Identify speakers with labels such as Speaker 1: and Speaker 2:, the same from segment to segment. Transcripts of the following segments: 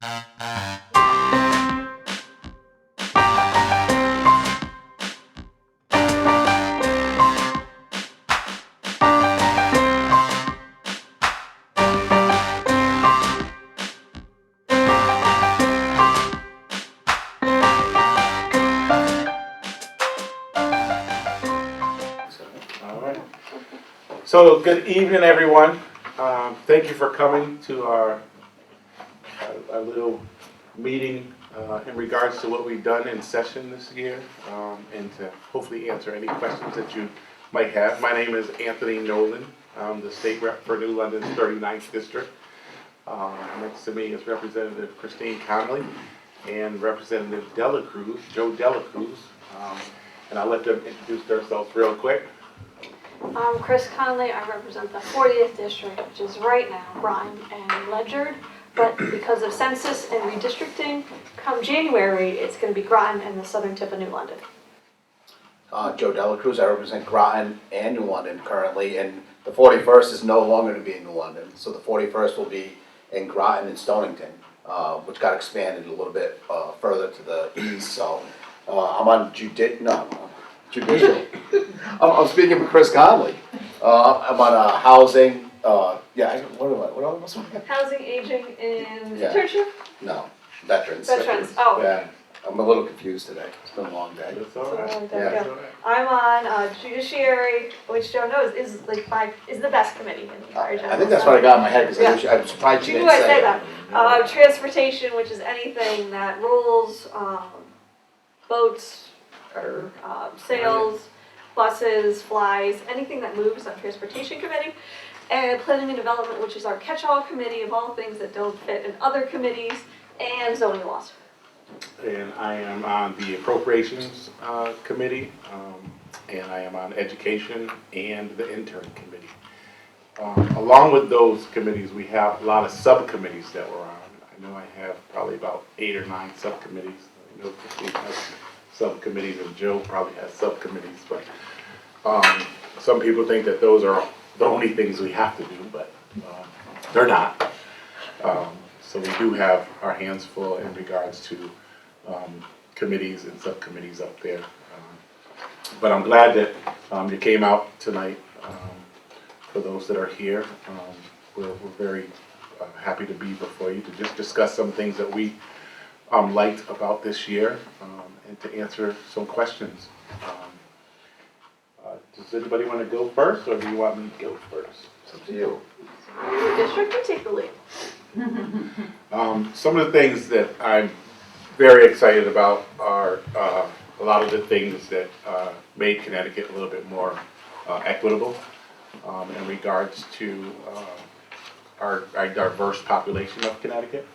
Speaker 1: All right. So good evening, everyone. Thank you for coming to our little meeting in regards to what we've done in session this year, and to hopefully answer any questions that you might have. My name is Anthony Nolan. I'm the state rep for New London's 39th district. Next to me is Representative Christine Conley and Representative Cruz, Joe Cruz. And I'll let them introduce themselves real quick.
Speaker 2: I'm Chris Conley. I represent the 40th district, which is right now Bryan and Ledyard. But because of census and redistricting, come January, it's going to be Groton and the southern tip of New London.
Speaker 3: Joe Cruz. I represent Groton and New London currently, and the 41st is no longer to be in New London. So the 41st will be in Groton and Stonington, which got expanded a little bit further to the east. So I'm on judicial. I'm speaking for Chris Conley. I'm on housing. What else?
Speaker 2: Housing, aging, and
Speaker 3: Yeah.
Speaker 2: internship?
Speaker 3: No, veterans.
Speaker 2: Veterans. Oh.
Speaker 3: Yeah, I'm a little confused today. It's been a long day.
Speaker 1: That's all right.
Speaker 2: So,
Speaker 3: Yeah.
Speaker 1: That's all right.
Speaker 2: I'm on judiciary, which Joe knows is the best committee in the entire general.
Speaker 3: I think that's what I got in my head because
Speaker 2: Yeah.
Speaker 3: I'm surprised you
Speaker 2: You
Speaker 3: didn't
Speaker 2: knew I'd
Speaker 3: say
Speaker 2: say
Speaker 3: it.
Speaker 2: that. Transportation, which is anything that rolls, boats, or sails, buses, flies, anything that moves on transportation committee. And planning and development, which is our catch-all committee of all things that don't fit in other committees, and zoning laws.
Speaker 1: And I am on the appropriations committee, and I am on education and the intern committee. Along with those committees, we have a lot of subcommittees that we're on. I know I have probably about 8 or 9 subcommittees. I know Christine has subcommittees, and Joe probably has subcommittees, but some people think that those are the only things we have to do, but they're not. So we do have our hands full in regards to committees and subcommittees up there. But I'm glad that you came out tonight. For those that are here, we're very happy to be before you to just discuss some things that we liked about this year, and to answer some questions. Does anybody want to go first, or do you want me to go first?
Speaker 3: It's up to you.
Speaker 2: The district can take the lead.
Speaker 1: Some of the things that I'm very excited about are a lot of the things that made Connecticut a little bit more equitable in regards to our diverse population of Connecticut.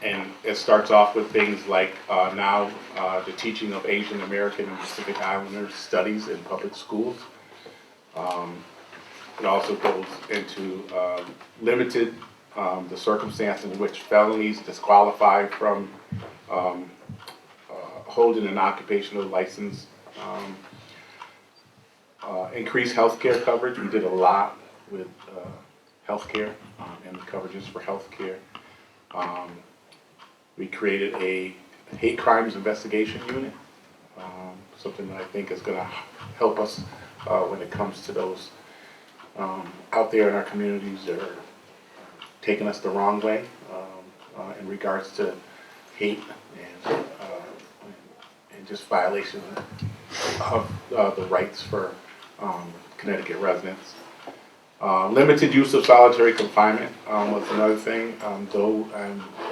Speaker 1: And it starts off with things like now the teaching of Asian American and Pacific Islander studies in public schools. It also goes into limited the circumstance in which felonies disqualify from holding an occupational license. Increased healthcare coverage. We did a lot with healthcare and the coverages for healthcare. We created a hate crimes investigation unit, something that I think is going to help us when it comes to those out there in our communities that are taking us the wrong way in regards to hate and just violation of the rights for Connecticut residents. Limited use of solitary confinement was another thing, though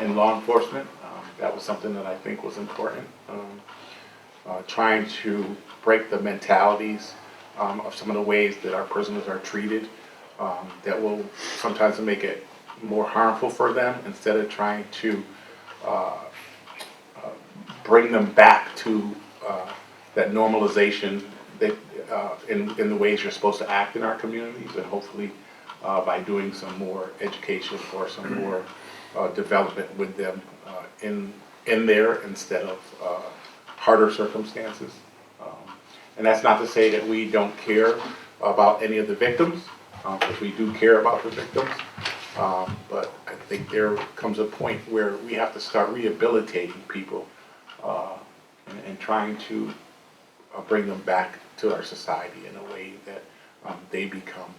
Speaker 1: in law enforcement. That was something that I think was important. Trying to break the mentalities of some of the ways that our prisoners are treated that will sometimes make it more harmful for them, instead of trying to bring them back to that normalization that in the ways you're supposed to act in our communities, and hopefully by doing some more education or some more development with them in there instead of harder circumstances. And that's not to say that we don't care about any of the victims, because we do care about the victims. But I think there comes a point where we have to start rehabilitating people and trying to bring them back to our society in a way that they become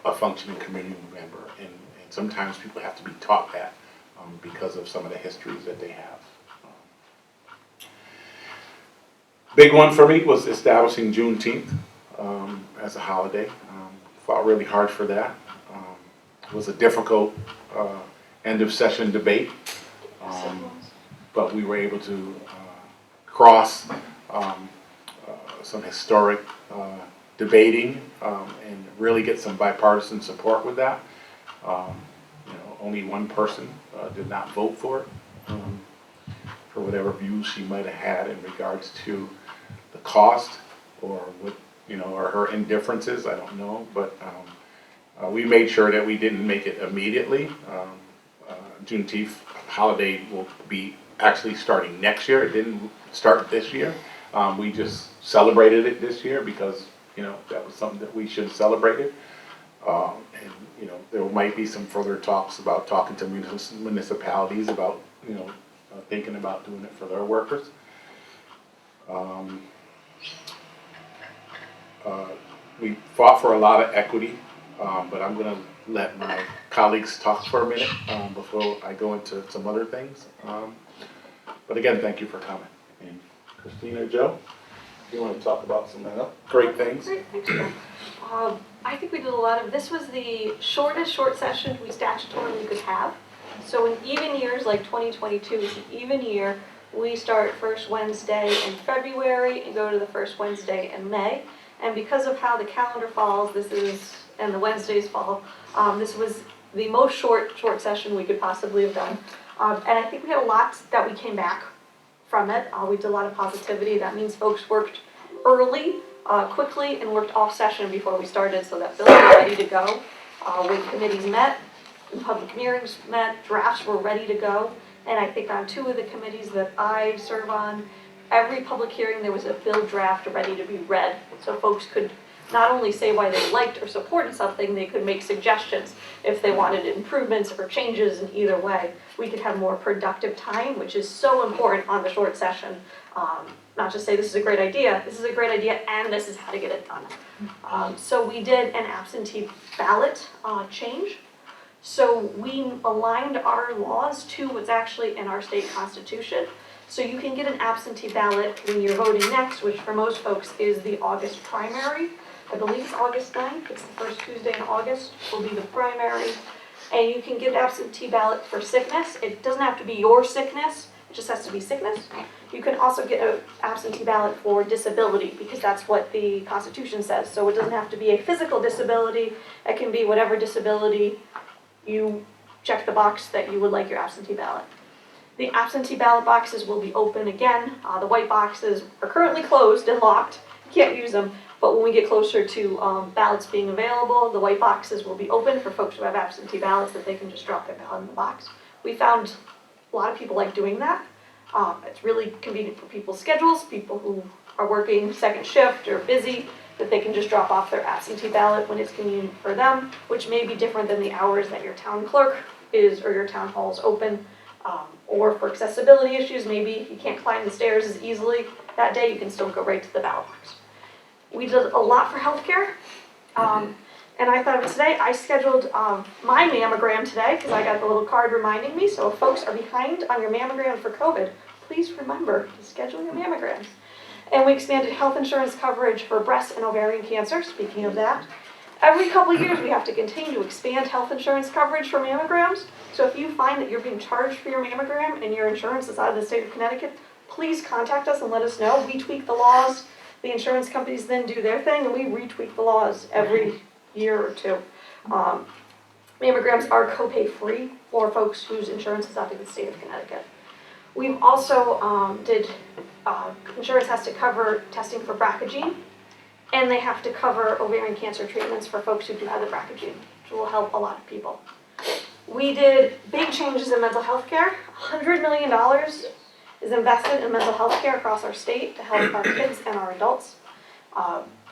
Speaker 1: a functioning community member. And sometimes people have to be taught that because of some of the histories that they have. Big one for me was establishing Juneteenth as a holiday. Fought really hard for that. It was a difficult end of session debate, but we were able to cross some historic debating and really get some bipartisan support with that. Only one person did not vote for it for whatever views she might have had in regards to the cost or what, or her indifferences, I don't know, but we made sure that we didn't make it immediately. Juneteenth holiday will be actually starting next year. It didn't start this year. We just celebrated it this year because, that was something that we should have celebrated. And, there might be some further talks about talking to municipalities about, thinking about doing it for their workers. We fought for a lot of equity, but I'm going to let my colleagues talk for a minute before I go into some other things. But again, thank you for coming. And Christina, Joe, if you want to talk about some great things.
Speaker 2: Great, thanks, Joe. I think we did a lot of, this was the shortest short session we statutorily could have. So in even years, like 2022 is an even year, we start first Wednesday in February and go to the first Wednesday in May. And because of how the calendar falls, and the Wednesdays fall, this was the most short session we could possibly have done. And I think we had a lot that we came back from it. We did a lot of positivity. That means folks worked early, quickly, and worked off session before we started so that bills were ready to go. When committees met, and public hearings met, drafts were ready to go. And I think on 2 of the committees that I serve on, every public hearing there was a bill draft ready to be read. So folks could not only say why they liked or supported something, they could make suggestions if they wanted improvements or changes in either way. We could have more productive time, which is so important on the short session. Not just say this is a great idea, and this is how to get it done. So we did an absentee ballot change. So we aligned our laws to what's actually in our state constitution. So you can get an absentee ballot when you're voting next, which for most folks is the August primary. I believe it's August 9th, it's the first Tuesday in August, will be the primary. And you can get an absentee ballot for sickness. It doesn't have to be your sickness, it just has to be sickness. You can also get an absentee ballot for disability because that's what the Constitution says. So it doesn't have to be a physical disability, it can be whatever disability you check the box that you would like your absentee ballot. The absentee ballot boxes will be open again. The white boxes are currently closed and locked. You can't use them. But when we get closer to ballots being available, the white boxes will be open for folks who have absentee ballots that they can just drop their ballot in the box. We found a lot of people like doing that. It's really convenient for people's schedules, people who are working second shift or busy, that they can just drop off their absentee ballot when it's convenient for them, which may be different than the hours that your town clerk is or your town hall is open. Or for accessibility issues, maybe you can't climb the stairs as easily that day, you can still go right to the ballot box. We did a lot for healthcare, and I thought of it today. I scheduled my mammogram today because I got the little card reminding me. So if folks are behind on your mammogram for COVID, please remember to schedule your mammograms. And we expanded health insurance coverage for breast and ovarian cancer, speaking of that. Every couple of years, we have to continue to expand health insurance coverage for mammograms. So if you find that you're being charged for your mammogram and your insurance is out of the state of Connecticut, please contact us and let us know. We tweak the laws. The insurance companies then do their thing, and we retweak the laws every year or 2. Mammograms are copay free for folks whose insurance is out of the state of Connecticut. We've also insurance has to cover testing for BRCA gene, and they have to cover ovarian cancer treatments for folks who do have the BRCA gene, which will help a lot of people. We did big changes in mental health care. $100 million is invested in mental health care across our state to help our kids and our adults.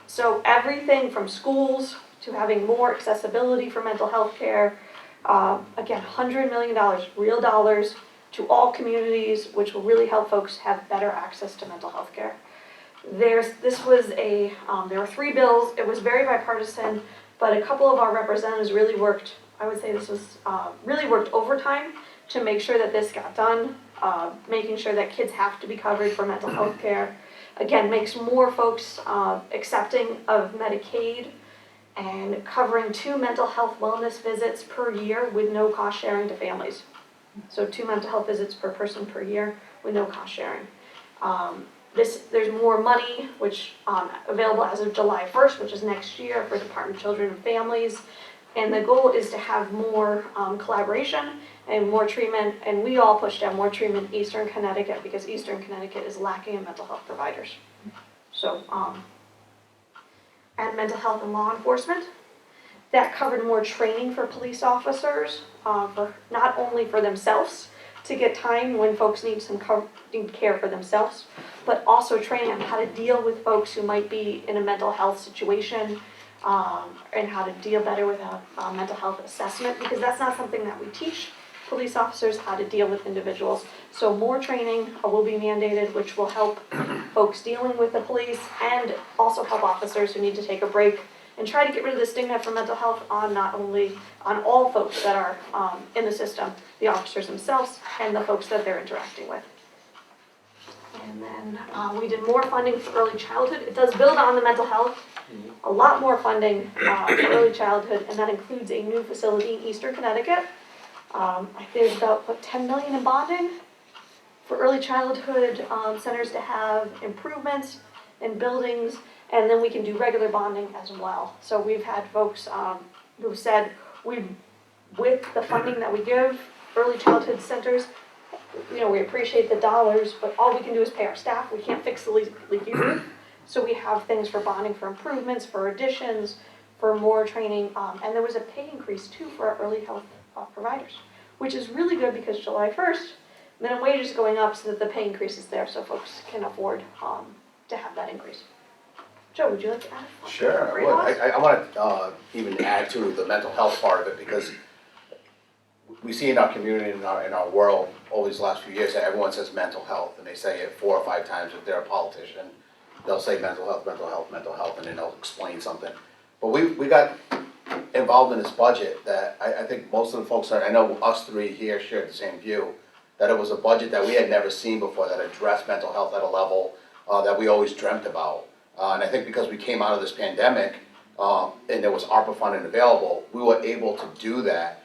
Speaker 2: So everything from schools to having more accessibility for mental health care. Again, $100 million, real dollars, to all communities, which will really help folks have better access to mental health care. There were 3 bills. It was very bipartisan, but a couple of our representatives really worked, I would say this was, really worked overtime to make sure that this got done, making sure that kids have to be covered for mental health care. Again, makes more folks accepting of Medicaid, and covering 2 mental health wellness visits per year with no cost sharing to families. So 2 mental health visits per person per year with no cost sharing. There's more money, which available as of July 1st, which is next year, for Department of Children and Families. And the goal is to have more collaboration and more treatment, and we all push to have more treatment in Eastern Connecticut, because Eastern Connecticut is lacking in mental health providers. So, and mental health and law enforcement. That covered more training for police officers, for not only for themselves to get time when folks need need care for themselves, but also training on how to deal with folks who might be in a mental health situation, and how to deal better with a mental health assessment, because that's not something that we teach police officers, how to deal with individuals. So more training will be mandated, which will help folks dealing with the police, and also help officers who need to take a break and try to get rid of the stigma for mental health on all folks that are in the system, the officers themselves and the folks that they're interacting with. And then we did more funding for early childhood. It does build on the mental health. A lot more funding for early childhood, and that includes a new facility in Eastern Connecticut. I think there's about 10 million in bonding for early childhood centers to have improvements in buildings, and then we can do regular bonding as well. So we've had folks who've said, with the funding that we give early childhood centers, we appreciate the dollars, but all we can do is pay our staff. We can't fix the leaky roof. So we have things for bonding, for improvements, for additions, for more training, and there was a pay increase too for our early health providers, which is really good, because July 1st, minimum wage is going up, so that the pay increase is there, so folks can afford to have that increase. Joe, would you like to add?
Speaker 3: Sure, I would. I want to even add to the mental health part of it, because we see in our community, in our world, over these last few years, that everyone says mental health, and they say it 4 or 5 times. If they're a politician, they'll say mental health, mental health, mental health, and then they'll explain something. But we got involved in this budget that I think most of the folks I know us 3 here shared the same view, that it was a budget that we had never seen before, that addressed mental health at a level that we always dreamt about. And I think because we came out of this pandemic and there was ARPA funding available, we were able to do that.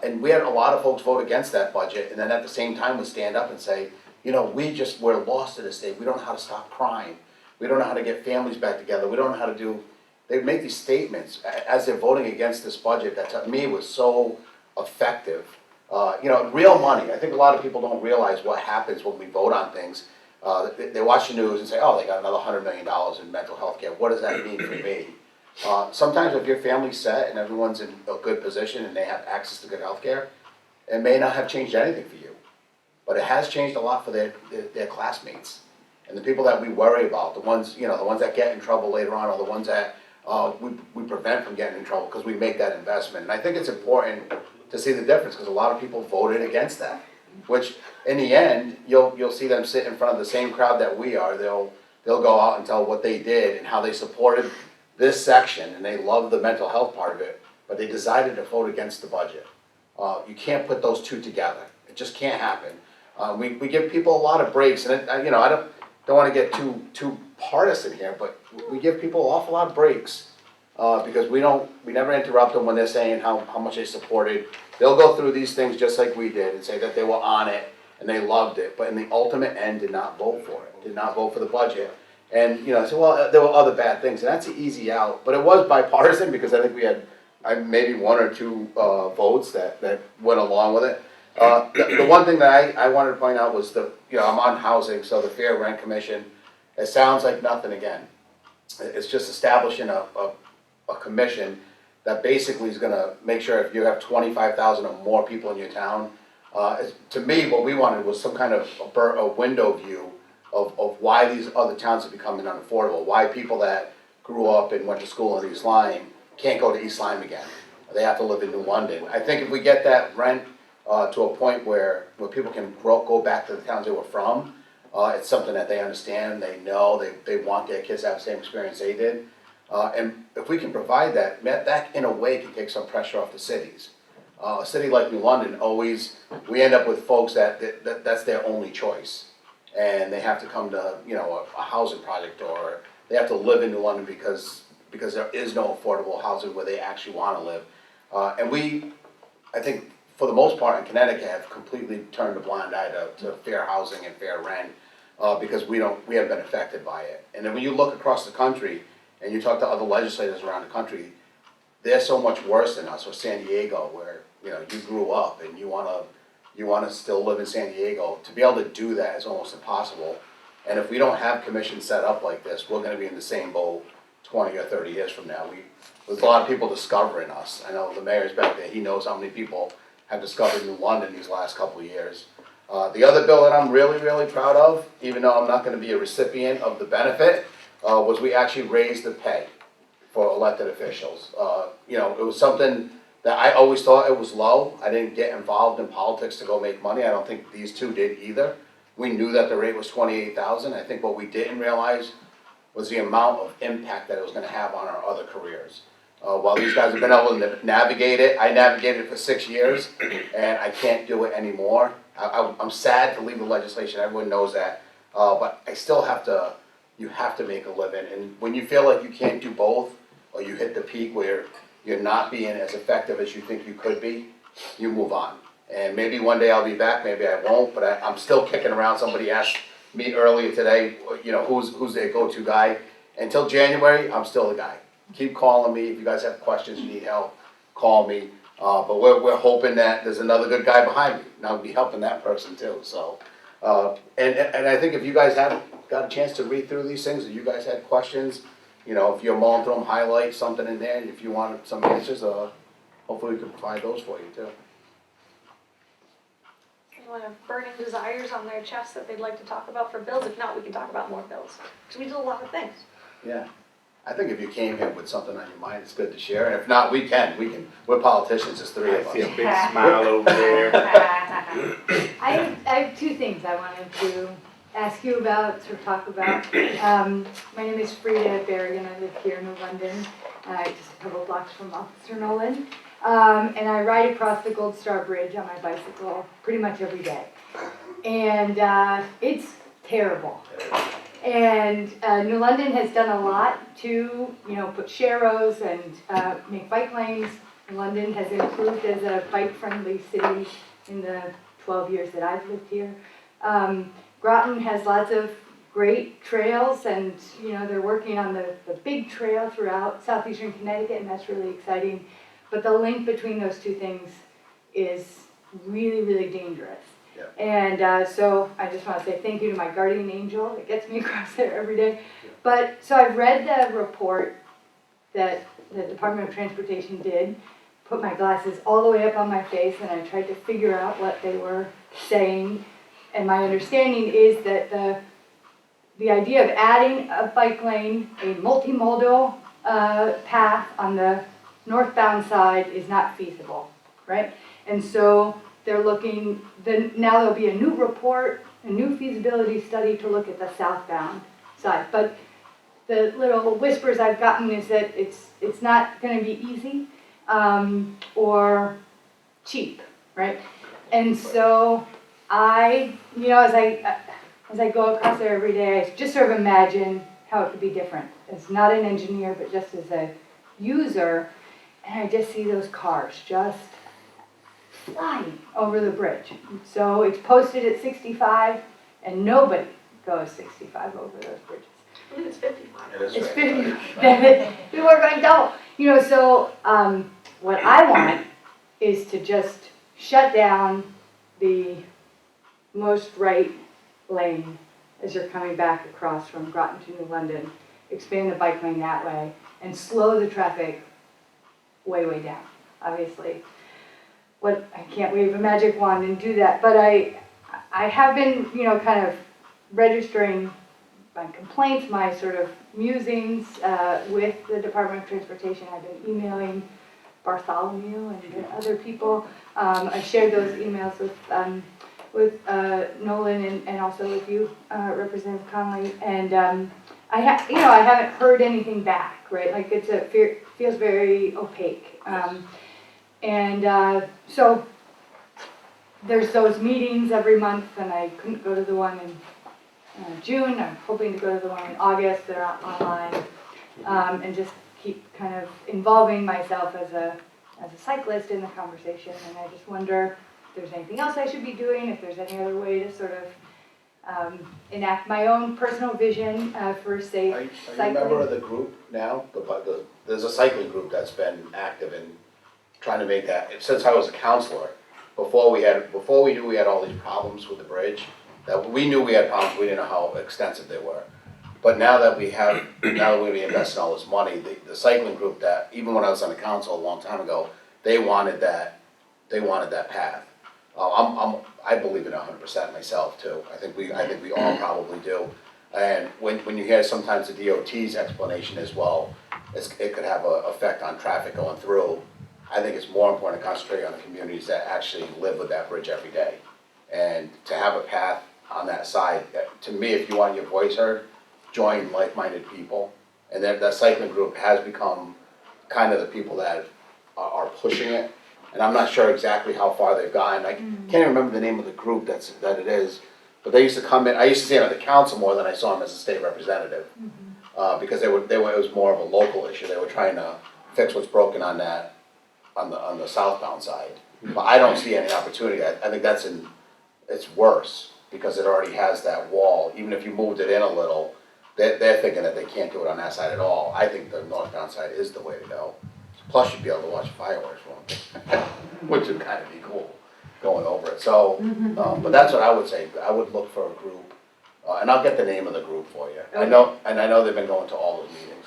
Speaker 3: And we had a lot of folks vote against that budget, and then at the same time would stand up and say, we're lost in this state. We don't know how to stop crime. We don't know how to get families back together. We don't know how to do. They make these statements as they're voting against this budget that to me was so effective. Real money. I think a lot of people don't realize what happens when we vote on things. They watch the news and say, oh, they got another $100 million in mental health care. What does that mean for me? Sometimes if your family's set and everyone's in a good position and they have access to good health care, it may not have changed anything for you. But it has changed a lot for their classmates. And the people that we worry about, the ones that get in trouble later on, or the ones that we prevent from getting in trouble because we make that investment. And I think it's important to see the difference, because a lot of people voted against that, which in the end, you'll see them sit in front of the same crowd that we are. They'll go out and tell what they did and how they supported this section, and they love the mental health part of it, but they decided to vote against the budget. You can't put those two together. It just can't happen. We give people a lot of breaks, and I don't want to get too partisan here, but we give people an awful lot of breaks because we never interrupt them when they're saying how much they supported. They'll go through these things just like we did and say that they were on it and they loved it, but in the ultimate end did not vote for it, did not vote for the budget. And say, well, there were other bad things, and that's an easy out. But it was bipartisan, because I think we had maybe 1 or 2 votes that went along with it. The one thing that I wanted to point out was I'm on housing, so the Fair Rent Commission, it sounds like nothing again. It's just establishing a commission that basically is going to make sure if you have 25,000 or more people in your town, to me what we wanted was some kind of a window view of why these other towns are becoming unaffordable, why people that grew up and went to school in East Lyme can't go to East Lyme again. They have to live in New London. I think if we get that rent to a point where people can go back to the towns they were from, it's something that they understand, they know, they want their kids to have the same experience they did. And if we can provide that, that in a way can take some pressure off the cities. A city like New London, we end up with folks that's their only choice. And they have to come to, a housing project, or they have to live in New London because there is no affordable housing where they actually want to live. And I think, for the most part in Connecticut, have completely turned a blind eye to fair housing and fair rent, because we haven't been affected by it. And then when you look across the country, and you talk to other legislators around the country, they're so much worse than us, or San Diego, where, you grew up and you wanna still live in San Diego. To be able to do that is almost impossible. And if we don't have commissions set up like this, we're gonna be in the same boat 20 or 30 years from now. There's a lot of people discovering us. I know the mayor's back there, he knows how many people have discovered New London these last couple of years. The other bill that I'm really, really proud of, even though I'm not gonna be a recipient of the benefit, was we actually raised the pay for elected officials. It was something that I always thought it was low. I didn't get involved in politics to go make money. I don't think these two did either. We knew that the rate was $28,000. I think what we didn't realize was the amount of impact that it was gonna have on our other careers. While these guys have been able to navigate it, I navigated it for 6 years, and I can't do it anymore. I'm sad to leave the legislation, everyone knows that, but I still you have to make a living, and when you feel like you can't do both, or you hit the peak where you're not being as effective as you think you could be, you move on. And maybe one day I'll be back, maybe I won't, but I'm still kicking around. Somebody asked me earlier today, who's their go-to guy? Until January, I'm still the guy. Keep calling me, if you guys have questions, you need help, call me. But we're hoping that there's another good guy behind me, and I'll be helping that person too, so. And I think if you guys have got a chance to read through these things, if you guys had questions, if you're mulling through them, highlight something in there, and if you want some answers, hopefully we can provide those for you too.
Speaker 2: Anyone have burning desires on their chest that they'd like to talk about for bills? If not, we can talk about more bills, because we do a lot of things.
Speaker 3: Yeah, I think if you came here with something on your mind, it's good to share, and if not, we can, we're politicians, there's three of
Speaker 1: I see a
Speaker 3: us.
Speaker 1: big smile over there.
Speaker 4: I have two things I wanted to ask you about, sort of talk about. My name is Frida Berrigan, I live here in New London, just a couple blocks from Officer Nolan. And I ride across the Gold Star Bridge on my bicycle pretty much every day. And it's terrible. And New London has done a lot to, put sharrows and make bike lanes. London has improved as a bike-friendly city in the 12 years that I've lived here. Groton has lots of great trails, and they're working on the big trail throughout southeastern Connecticut, and that's really exciting. But the link between those two things is really, really dangerous.
Speaker 3: Yeah.
Speaker 4: And so I just want to say thank you to my guardian angel that gets me across there every day. Yeah. But so I've read the report that the Department of Transportation did, put my glasses all the way up on my face, and I tried to figure out what they were saying. And my understanding is that the idea of adding a bike lane, a multimodal path on the northbound side is not feasible, right? And so they're looking, now there'll be a new report, a new feasibility study to look at the southbound side. But the little whispers I've gotten is that it's not going to be easy or cheap, right? And so as I go across there every day, I just sort of imagine how it could be different. As not an engineer, but just as a user, and I just see those cars just flying over the bridge. So it's posted at 65, and nobody goes 65 over those bridges.
Speaker 2: I believe it's 55.
Speaker 4: It's 50. People are going double. So what I want is to just shut down the most right lane as you're coming back across from Groton to New London, expand the bike lane that way, and slow the traffic way, way down. Obviously, I can't wave a magic wand and do that, but I have been, kind of registering complaints, my sort of musings with the Department of Transportation. I've been emailing Bartholomew and other people. I shared those emails with Nolan and also with you, Representative Conley. And I haven't heard anything back, right? Like feels very opaque. So there's those meetings every month, and I couldn't go to the one in June. I'm hoping to go to the one in August. They're online, and just keep kind of involving myself as a cyclist in the conversation. And I just wonder if there's anything else I should be doing, if there's any other way to sort of enact my own personal vision for safe
Speaker 3: Are you
Speaker 4: cycling.
Speaker 3: a member of the group now? There's a cycling group that's been active in trying to make that, since I was a counselor, before we knew we had all these problems with the bridge, that we knew we had problems, we didn't know how extensive they were. But now that we invested all this money, the cycling group that, even when I was on the council a long time ago, they wanted that path. I believe in 100% myself too. I think we all probably do. And when you hear sometimes the DOT's explanation as well, it could have an effect on traffic going through. I think it's more important to concentrate on the communities that actually live with that bridge every day. And to have a path on that side, to me, if you want your voice heard, join like-minded people. And that cycling group has become kind of the people that are pushing it. And I'm not sure exactly how far they've gotten. I can't even remember the name of the group that it is. But they used to come in, I used to see them at the council more than I saw them as a state representative. Because it was more of a local issue. They were trying to fix what's broken on the southbound side. But I don't see any opportunity. I think it's worse because it already has that wall. Even if you moved it in a little, they're thinking that they can't do it on that side at all. I think the northbound side is the way to go. Plus you'd be able to watch fireworks which would kind of be cool going over it. So, but that's what I would say. I would look for a group, and I'll get the name of the group for you.
Speaker 4: Okay.
Speaker 3: I know they've been going to all those meetings.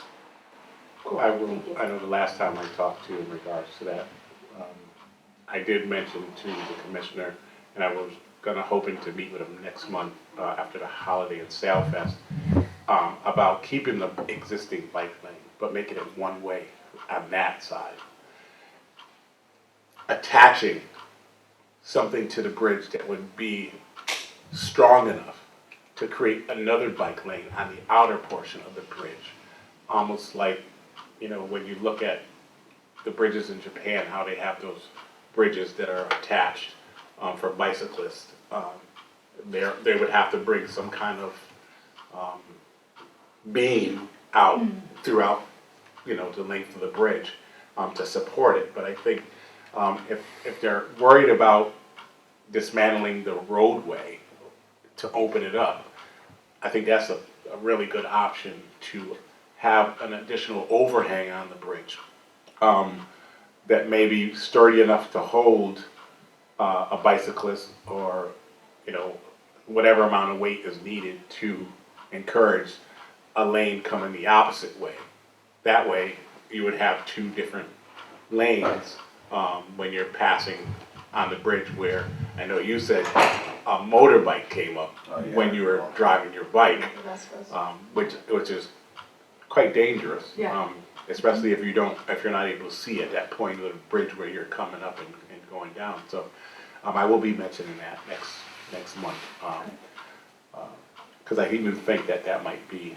Speaker 1: I know the last time I talked to you in regards to that, I did mention to the commissioner, and I was hoping to meet with him next month after the holiday at Sailfest, about keeping the existing bike lane, but making it one way on that side. Attaching something to the bridge that would be strong enough to create another bike lane on the outer portion of the bridge. Almost like, when you look at the bridges in Japan, how they have those bridges that are attached for bicyclists. They would have to bring some kind of beam out throughout, the length of the bridge to support it. But I think if they're worried about dismantling the roadway to open it up, I think that's a really good option to have an additional overhang on the bridge that may be sturdy enough to hold a bicyclist or, whatever amount of weight is needed to encourage a lane coming the opposite way. That way, you would have two different lanes when you're passing on the bridge, where I know you said a motorbike came up when you were driving your bike, which is quite dangerous.
Speaker 4: Yeah.
Speaker 1: Especially if you're not able to see at that point of the bridge where you're coming up and going down. So I will be mentioning that next month, because I even think that might be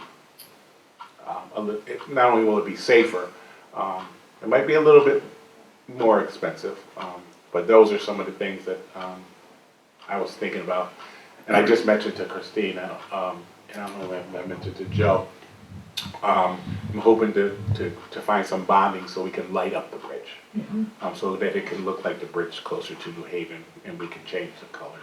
Speaker 1: not only will it be safer, it might be a little bit more expensive, but those are some of the things that I was thinking about. And I just mentioned to Christine, and I don't know if I mentioned to Joe, I'm hoping to find some bonding so we can light up the bridge, so that it can look like the bridge closer to New Haven, and we can change the colors,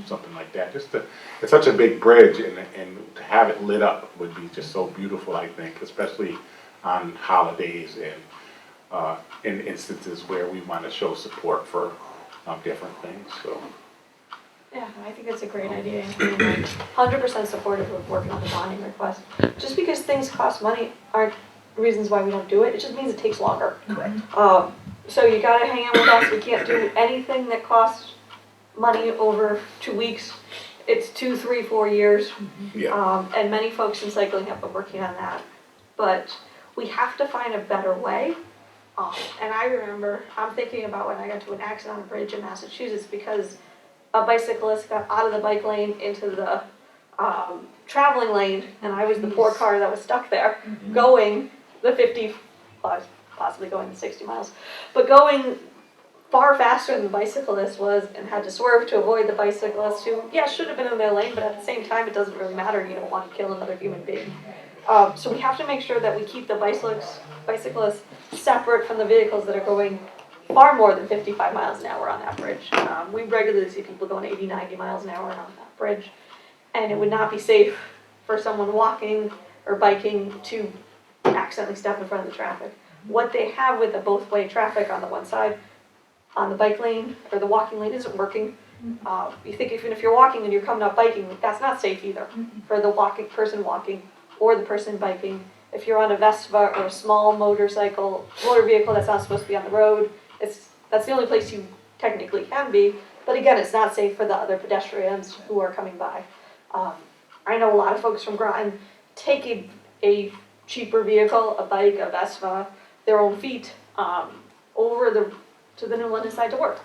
Speaker 1: something like that. It's such a big bridge, and to have it lit up would be just so beautiful, I think, especially on holidays and in instances where we want to show support for different things. So.
Speaker 2: Yeah, I think that's a great idea. I'm 100% supportive of working on the bonding request. Just because things cost money aren't reasons why we don't do it. It just means it takes longer.
Speaker 3: Correct.
Speaker 2: So you gotta hang out with us. We can't do anything that costs money over 2 weeks it's 2, 3, 4 years.
Speaker 1: Yeah,
Speaker 2: And many folks in cycling have been working on that. But we have to find a better way. And I remember, I'm thinking about when I got to an accident on a bridge in Massachusetts because a bicyclist got out of the bike lane into the traveling lane, and I was the poor car that was stuck there, going the 50, possibly going the 60 miles, but going far faster than the bicyclist was and had to swerve to avoid the bicyclist who, yeah, should have been in their lane, but at the same time, it doesn't really matter. You don't want to kill another human being. So we have to make sure that we keep the bicyclists separate from the vehicles that are going far more than 55 miles an hour on that bridge. We regularly see people going 80, 90 miles an hour on that bridge. And it would not be safe for someone walking or biking to accidentally step in front of the traffic. What they have with the both-way traffic on the one side, on the bike lane or the walking lane isn't working. You think even if you're walking and you're coming up biking, that's not safe either for the person walking or the person biking. If you're on a Vespa or a small motor vehicle that's not supposed to be on the road, that's the only place you technically can be. But again, it's not safe for the other pedestrians who are coming by. I know a lot of folks from Groton take a cheaper vehicle, a bike, a Vespa, their own feet, over to the New London side to work.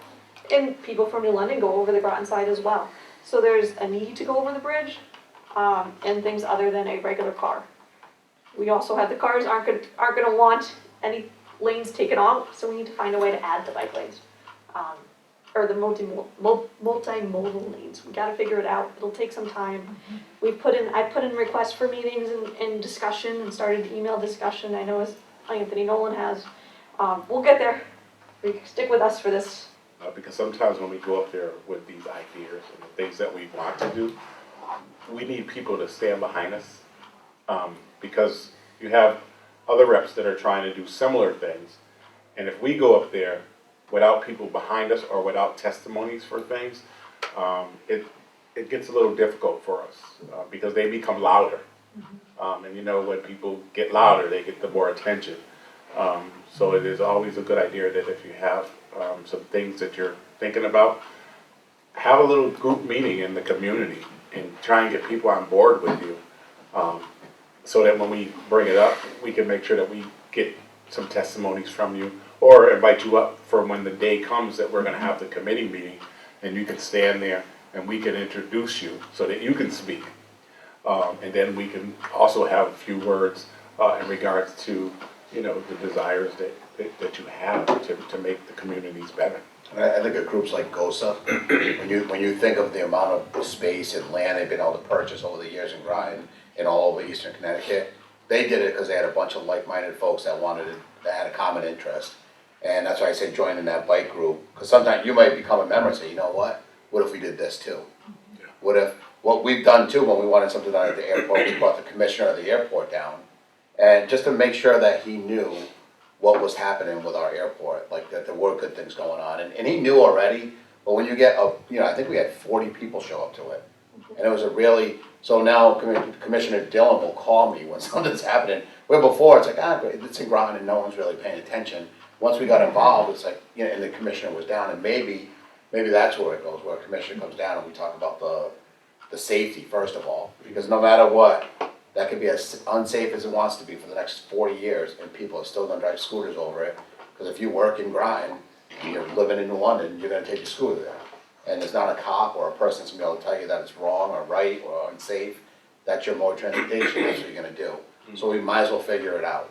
Speaker 2: And people from New London go over the Groton side as well. So there's a need to go over the bridge, and things other than a regular car. We also have the cars aren't gonna want any lanes taken off, so we need to find a way to add the bike lanes. Or the multimodal lanes. We gotta figure it out. It'll take some time. I put in requests for meetings and discussion and started email discussion. I know as Anthony Nolan has. We'll get there. Stick with us for this.
Speaker 1: because sometimes when we go up there with these ideas and the things that we want to do, we need people to stand behind us. Because you have other reps that are trying to do similar things. And if we go up there without people behind us or without testimonies for things, it gets a little difficult for us because they become louder. And you know, when people get louder, they get the more attention. So it is always a good idea that if you have some things that you're thinking about, have a little group meeting in the community and try and get people on board with you. So that when we bring it up, we can make sure that we get some testimonies from you or invite you up for when the day comes that we're gonna have the committee meeting and you can stand there and we can introduce you so that you can speak. And then we can also have a few words in regards to, you know, the desires that you have to make the communities better.
Speaker 3: I think of groups like GOSA, when you think of the amount of space and land they've been able to purchase over the years in Groton and all over Eastern Connecticut, they did it because they had a bunch of like-minded folks that had a common interest. And that's why I say join in that bike group, because sometimes you might become a member and say, you know what if we did this too? Yeah. What we've done too, when we wanted something done at the airport, we brought the commissioner of the airport down, and just to make sure that he knew what was happening with our airport, like that there were good things going on, and he knew already. But when you get I think we had 40 people show up to it, and it was so now Commissioner Dillon will call me when something's happening. Where before it's like it's in Groton and no one's really paying attention. Once we got involved, it's like and the commissioner was down, and maybe that's where it goes, where a commissioner comes down and we talk about the safety first of all, because no matter what, that could be as unsafe as it wants to be for the next 40 years, and people are still gonna drive scooters over it. Because if you work in Groton and you're living in London, you're gonna take your scooter there. And there's not a cop or a person that's gonna be able to tell you that it's wrong or right or unsafe. That's your mode of transportation, that's what you're gonna do. So we might as well figure it out.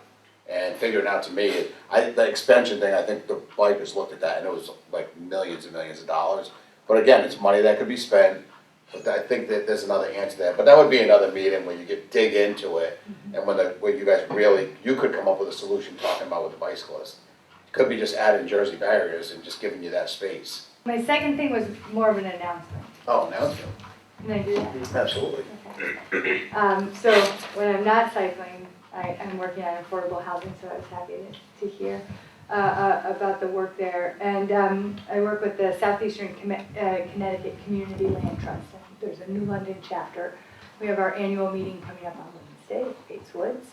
Speaker 3: And figuring out to me, the expansion thing, I think the bikers looked at that and it was like millions and millions of dollars. But again, it's money that could be spent. But I think that there's another answer there. But that would be another meeting where you could dig into it, and where you guys you could come up with a solution talking about with the bicyclist. It could be just adding Jersey barriers and just giving you that space.
Speaker 4: My second thing was more of an announcement.
Speaker 3: Oh, announcement.
Speaker 4: Can I do that?
Speaker 3: Absolutely.
Speaker 4: Okay. So when I'm not cycling, I'm working on affordable housing, so I was happy to hear about the work there. And I work with the Southeastern Connecticut Community Land Trust. There's a New London chapter. We have our annual meeting coming up on Wednesday at Gates Woods.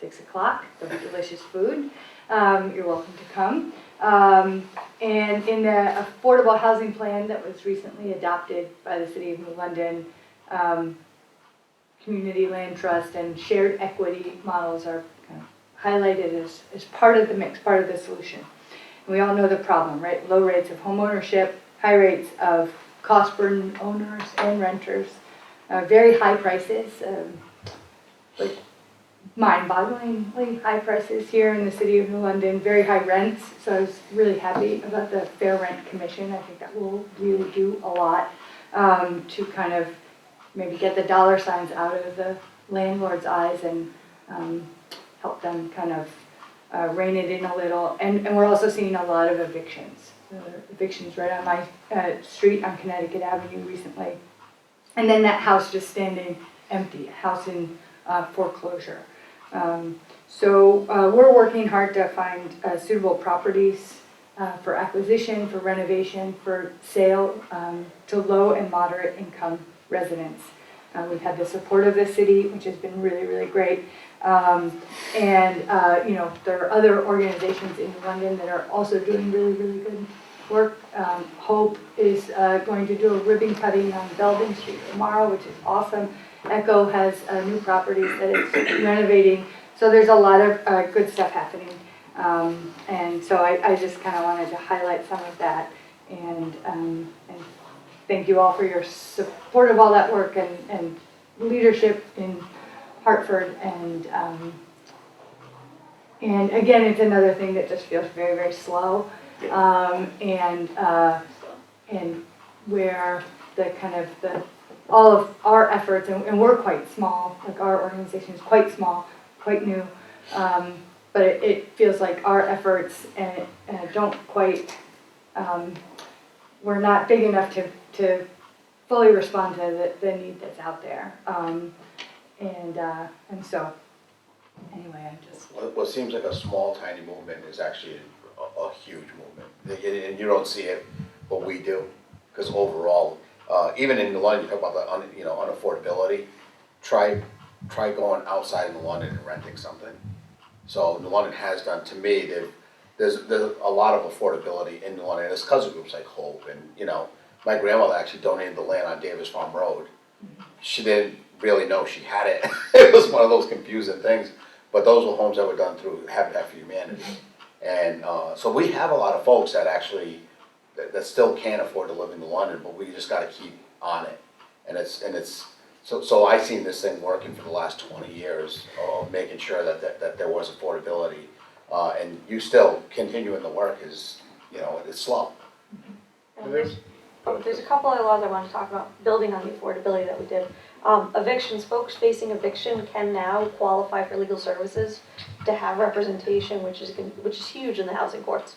Speaker 4: 6 o'clock. There'll be delicious food. You're welcome to come. And in the affordable housing plan that was recently adopted by the City of New London, community land trust and shared equity models are kind of highlighted as part of the mix, part of the solution. And we all know the problem, right? Low rates of home ownership, high rates of cost burden owners and renters, very high prices, like mind-bogglingly high prices here in the City of New London, very high rents. So I was really happy about the Fair Rent Commission. I think that will really do a lot to kind of maybe get the dollar signs out of the landlord's eyes and help them kind of rein it in a little. And we're also seeing a lot of evictions. Evictions right on my street on Connecticut Avenue recently. And then that house just standing empty, a house in foreclosure. So we're working hard to find suitable properties for acquisition, for renovation, for sale to low and moderate income residents. We've had the support of the city, which has been really, really great. And there are other organizations in London that are also doing really, really good work. Hope is going to do a ribbon cutting on Belden Street tomorrow, which is awesome. Echo has new properties that it's renovating. So there's a lot of good stuff happening. And so I just kind of wanted to highlight some of that. And thank you all for your support of all that work and leadership in Hartford. And again, it's another thing that just feels very, very slow. And where the kind of all of our efforts, and we're quite small, like our organization is quite small, quite new, but it feels like our efforts don't quite, we're not big enough to fully respond to the need that's out there. And so, anyway, I just...
Speaker 3: What seems like a small, tiny movement is actually a huge movement. And you don't see it, but we do. Because overall, even in London, you talk about the unaffordability. Try going outside in London and renting something. So New London has done, to me, there's a lot of affordability in New London. There's cousin groups like Hope, and my grandmother actually donated the land on Davis Farm Road. She didn't really know she had it. It was one of those confusing things. But those were homes that were done through Habitat for Humanity. And so we have a lot of folks that actually, that still can't afford to live in London, but we just gotta keep on it. And so I've seen this thing working for the last 20 years, making sure that there was affordability. And you still continuing the work is, it's slow.
Speaker 2: And there's a couple of laws I want to talk about, building on the affordability that we did. Evictions, folks facing eviction can now qualify for legal services to have representation, which is huge in the housing courts.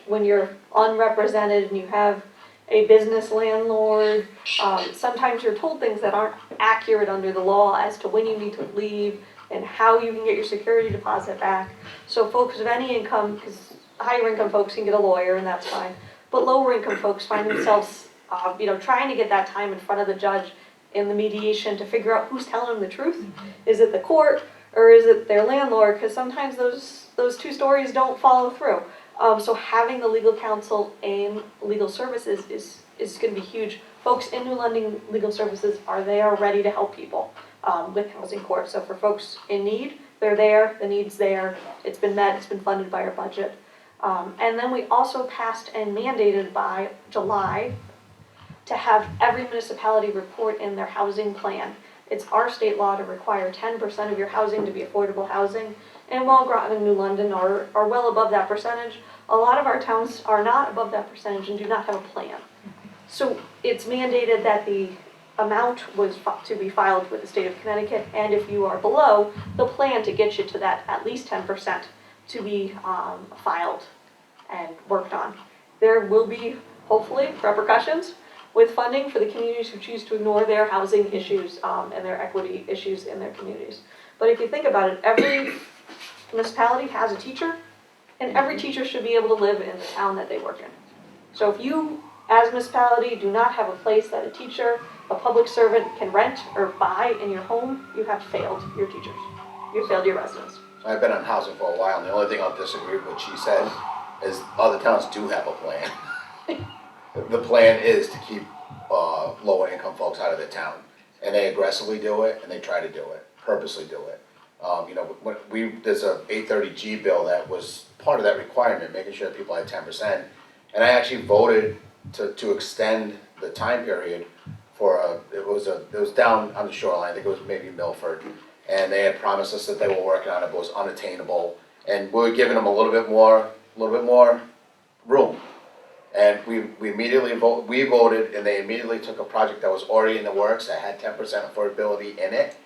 Speaker 2: When you're unrepresented and you have a business landlord, sometimes you're told things that aren't accurate under the law as to when you need to leave and how you can get your security deposit back. So folks of any income, because higher income folks can get a lawyer and that's fine, but lower income folks find themselves trying to get that time in front of the judge in the mediation to figure out who's telling them the truth. Mm-hmm. Is it the court or is it their landlord? Because sometimes those two stories don't follow through. So having the legal counsel and legal services is going to be huge. Folks in New London Legal Services are ready to help people with housing court. So for folks in need, they're there, the need's there, it's been met, it's been funded by our budget. And then we also passed and mandated by July to have every municipality report in their housing plan. It's our state law to require 10% of your housing to be affordable housing. And while Groton and New London are well above that percentage, a lot of our towns are not above that percentage and do not have a plan. So it's mandated that the amount was to be filed with the state of Connecticut, and if you are below, the plan to get you to that at least 10% to be filed and worked on. There will be, hopefully, repercussions with funding for the communities who choose to ignore their housing issues and their equity issues in their communities. But if you think about it, every municipality has a teacher, and every teacher should be able to live in the town that they work in. So if you, as a municipality, do not have a place that a teacher, a public servant can rent or buy in your home, you have failed your teachers. You failed your residents.
Speaker 3: I've been on housing for a while, and the only thing I'll disagree with what she said is other towns do have a plan. The plan is to keep lower income folks out of the town, and they aggressively do it, and they try to do it, purposely do it. There's a 830G bill that was part of that requirement, making sure that people had 10%. And I actually voted to extend the time period for it was down on the shoreline, I think it was maybe Milford. And they had promised us that they were working on it, but it was unattainable. And we were giving them a little bit more room. And we immediately voted, and they immediately took a project that was already in the works that had 10% affordability in it,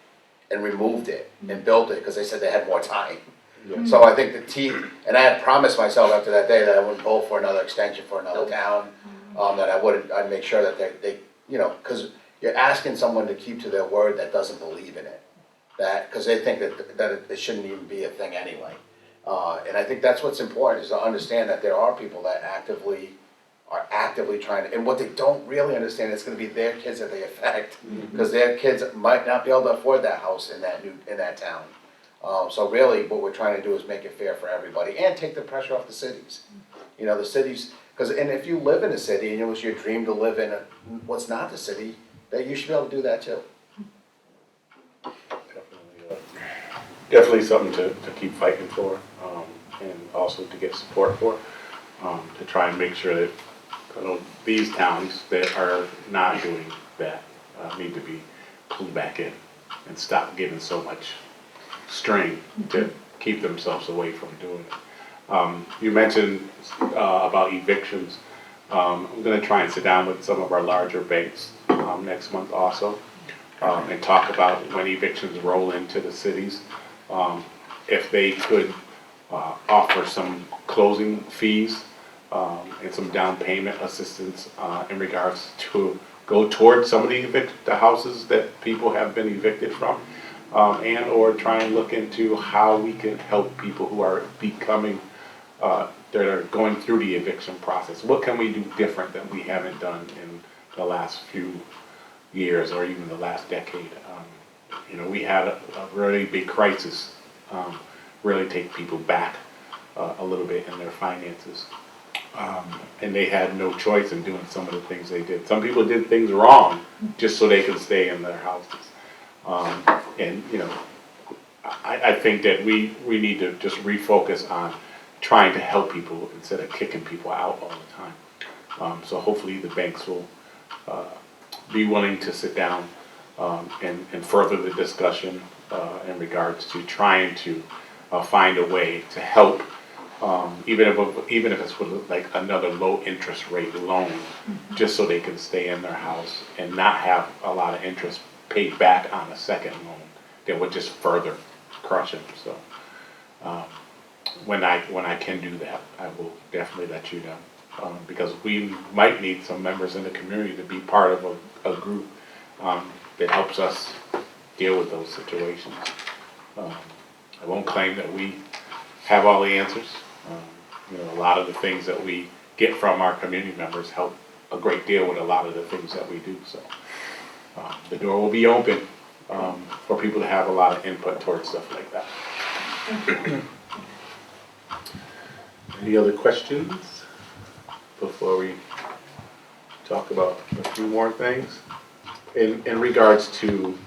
Speaker 3: and removed it and built it because they said they had more time.
Speaker 1: Yeah.
Speaker 3: So I think and I had promised myself after that day that I wouldn't vote for another extension for another town, that I'd make sure that they because you're asking someone to keep to their word that doesn't believe in it, because they think that it shouldn't even be a thing anyway. And I think that's what's important, is to understand that there are people that are actively trying to, and what they don't really understand, it's gonna be their kids that they affect, because their kids might not be able to afford that house in that town. So really, what we're trying to do is make it fair for everybody, and take the pressure off the cities. The cities, and if you live in a city, and it was your dream to live in what's not the city, that you should be able to do that too.
Speaker 1: Definitely something to keep fighting for, and also to get support for, to try and make sure that these towns that are not doing that need to be pulled back in and stop giving so much strain to keep themselves away from doing it. You mentioned about evictions. I'm going to try and sit down with some of our larger banks next month also, and talk about when evictions roll into the cities. If they could offer some closing fees and some down payment assistance in regards to go towards some of the houses that people have been evicted from, and or try and look into how we can help people who are that are going through the eviction process. What can we do different that we haven't done in the last few years or even the last decade? We had a really big crisis really take people back a little bit in their finances. And they had no choice in doing some of the things they did. Some people did things wrong just so they could stay in their houses. I think that we need to just refocus on trying to help people instead of kicking people out all the time. So hopefully the banks will be willing to sit down and further the discussion in regards to trying to find a way to help, even if it's with like another low interest rate loan, just so they can stay in their house and not have a lot of interest paid back on a second loan that would just further crush them. So when I can do that, I will definitely let you know, because we might need some members in the community to be part of a group that helps us deal with those situations. I won't claim that we have all the answers. A lot of the things that we get from our community members help a great deal with a lot of the things that we do. So the door will be open for people to have a lot of input towards stuff like that. Any other questions before we talk about a few more things? In regards to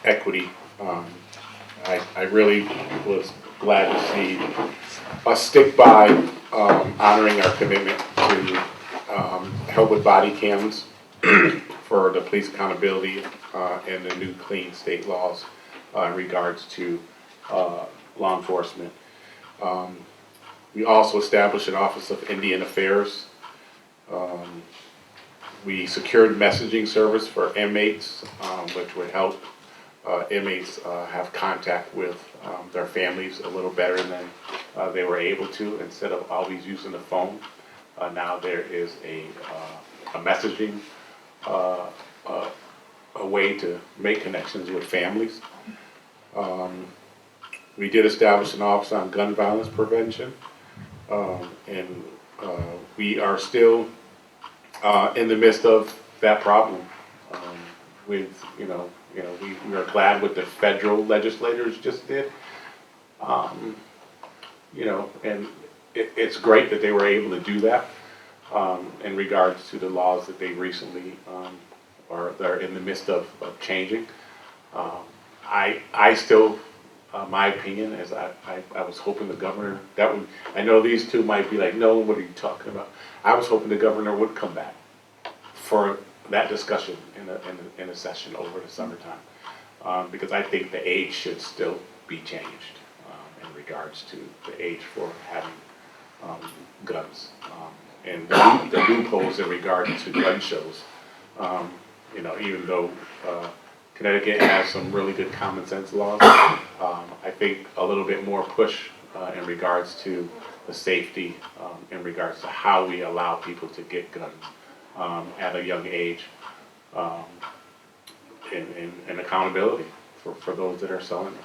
Speaker 1: equity, I really was glad to see us stick by honoring our commitment to help with body cams for the police accountability and the new clean state laws in regards to law enforcement. We also established an Office of Indian Affairs. We secured messaging service for inmates, which would help inmates have contact with their families a little better than they were able to, instead of always using the phone. Now there is a messaging, a way to make connections with families. We did establish an office on gun violence prevention, and we are still in the midst of that problem. with, we are glad what the federal legislators just did. And it's great that they were able to do that, in regards to the laws that they recently, or they're in the midst of changing. I still, my opinion is I was hoping the governor, I know these two might be like, no, what are you talking about? I was hoping the governor would come back for that discussion in a session over the summertime. Because I think the age should still be changed, in regards to the age for having, guns. And the loopholes in regard to gun shows. Even though, Connecticut has some really good common sense laws, I think a little bit more push, in regards to the safety, in regards to how we allow people to get guns, at a young age, and accountability for those that are selling them.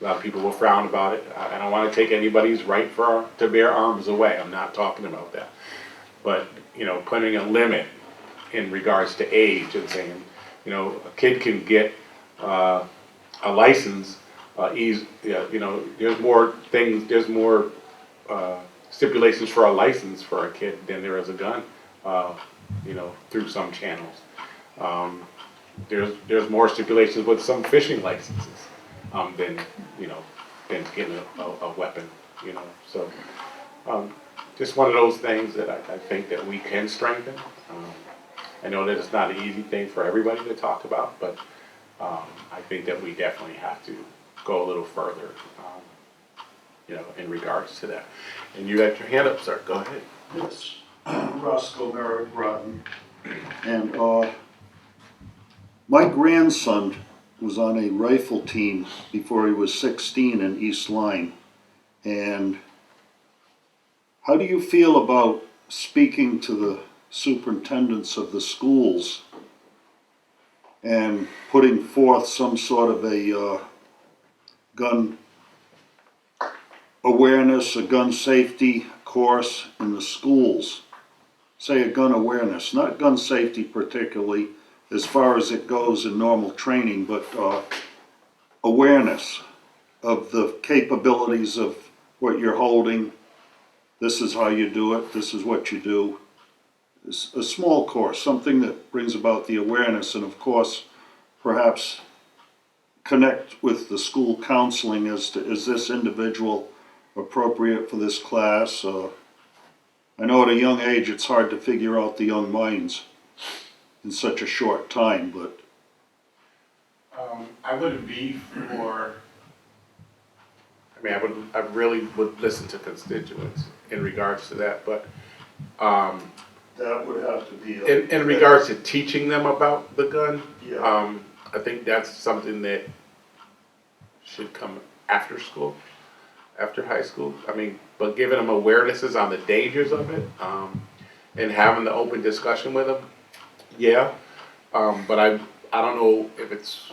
Speaker 1: A lot of people will frown about it. I don't want to take anybody's right to bear arms away. I'm not talking about that. But, putting a limit in regards to age and saying, a kid can get a license, there's more things, there's more stipulations for a license for a kid than there is a gun, through some channels. There's more stipulations with some fishing licenses, than getting a weapon, So, just one of those things that I think that we can strengthen. I know that it's not an easy thing for everybody to talk about, but I think that we definitely have to go a little further, in regards to that. And you had your hand up, sir. Go ahead.
Speaker 5: Yes, Roscoe Merritt Groton. And my grandson was on a rifle team before he was 16 in East Line. And how do you feel about speaking to the superintendents of the schools and putting forth some sort of a gun awareness, a gun safety course in the schools? Say a gun awareness, not gun safety particularly as far as it goes in normal training, but awareness of the capabilities of what you're holding. This is how you do it, this is what you do. It's a small course, something that brings about the awareness, and of course, perhaps connect with the school counseling as to, is this individual appropriate for this class? I know at a young age it's hard to figure out the young minds in such a short time, but
Speaker 1: I wouldn't be for. I really would listen to constituents in regards to that, but
Speaker 5: that would have to be
Speaker 1: in regards to teaching them about the gun,
Speaker 5: Yeah.
Speaker 1: I think that's something that should come after school, after high school. But giving them awarenesses on the dangers of it, and having the open discussion with them, yeah. But I don't know if it's.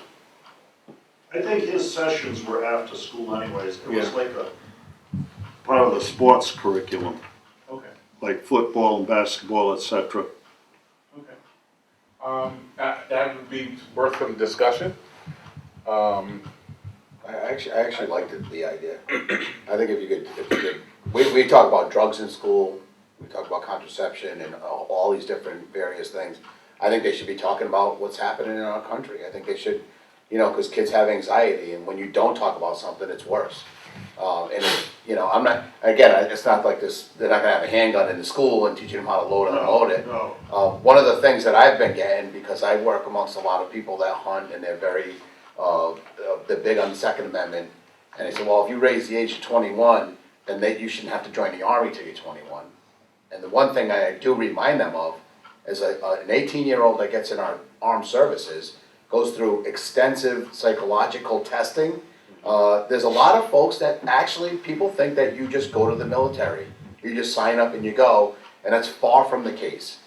Speaker 5: I think his sessions were after school anyways. It was
Speaker 1: Yeah.
Speaker 5: like a part of the sports curriculum,
Speaker 1: Okay.
Speaker 5: like football and basketball, etc.
Speaker 1: Okay. That would be worth some discussion.
Speaker 3: I actually liked the idea. I think if you could, we talk about drugs in school, we talk about contraception and all these different various things. I think they should be talking about what's happening in our country. I think they should, because kids have anxiety, and when you don't talk about something, it's worse. And I'm not, again, it's not like this, they're not gonna have a handgun in the school and teaching them how to load and unload it.
Speaker 5: No.
Speaker 3: One of the things that I've been getting, because I work amongst a lot of people that hunt and they're very, they're big on the Second Amendment, and they say, well, if you raise the age to 21, then you shouldn't have to join the Army till you're 21. And the one thing I do remind them of is an 18-year-old that gets in our armed services goes through extensive psychological testing. There's a lot of folks that actually, people think that you just go to the military, you just sign up and you go, and that's far from the case.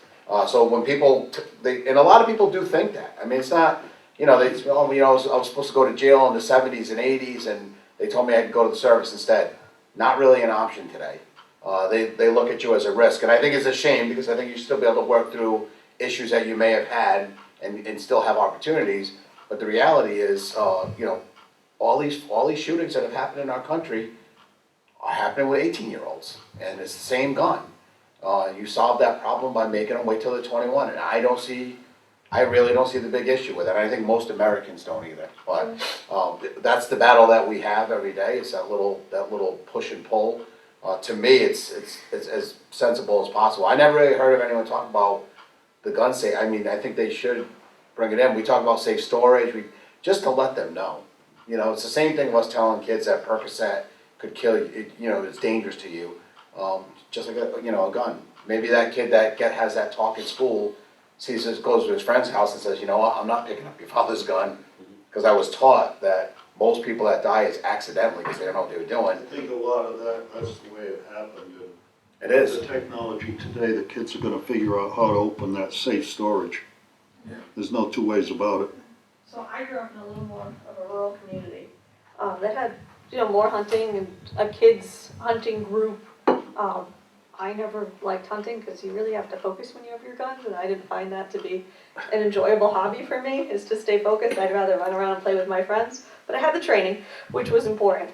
Speaker 3: So when people, and a lot of people do think that. It's not, they say, oh, I was supposed to go to jail in the 70s and 80s, and they told me I could go to the service instead. Not really an option today. They look at you as a risk, and I think it's a shame, because I think you should still be able to work through issues that you may have had, and still have opportunities. But the reality is, you know, all these shootings that have happened in our country are happening with 18-year-olds, and it's the same gun. You solve that problem by making them wait till they're 21, and I really don't see the big issue with it. I think most Americans don't either. But that's the battle that we have every day. It's that little push and pull. To me, it's as sensible as possible. I never really heard of anyone talk about the gun safe. I mean, I think they should bring it in. We talk about safe storage, just to let them know. You know, it's the same thing of us telling kids that Percocet could kill you. You know, it's dangerous to you. Just like a gun. Maybe that kid that has that talk at school goes to his friend's house and says, you know what, I'm not picking up your father's gun, because I was taught that most people that die is accidentally because they don't know what they were doing.
Speaker 5: I think a lot of that's the way it happened.
Speaker 3: It is.
Speaker 5: The technology today, the kids are gonna figure out how to open that safe storage.
Speaker 3: Yeah.
Speaker 5: There's no two ways about it.
Speaker 2: So I grew up in a little more of a rural community that had, more hunting and a kids hunting group. I never liked hunting because you really have to focus when you have your guns, and I didn't find that to be an enjoyable hobby for me, is to stay focused. I'd rather run around and play with my friends, but I had the training, which was important.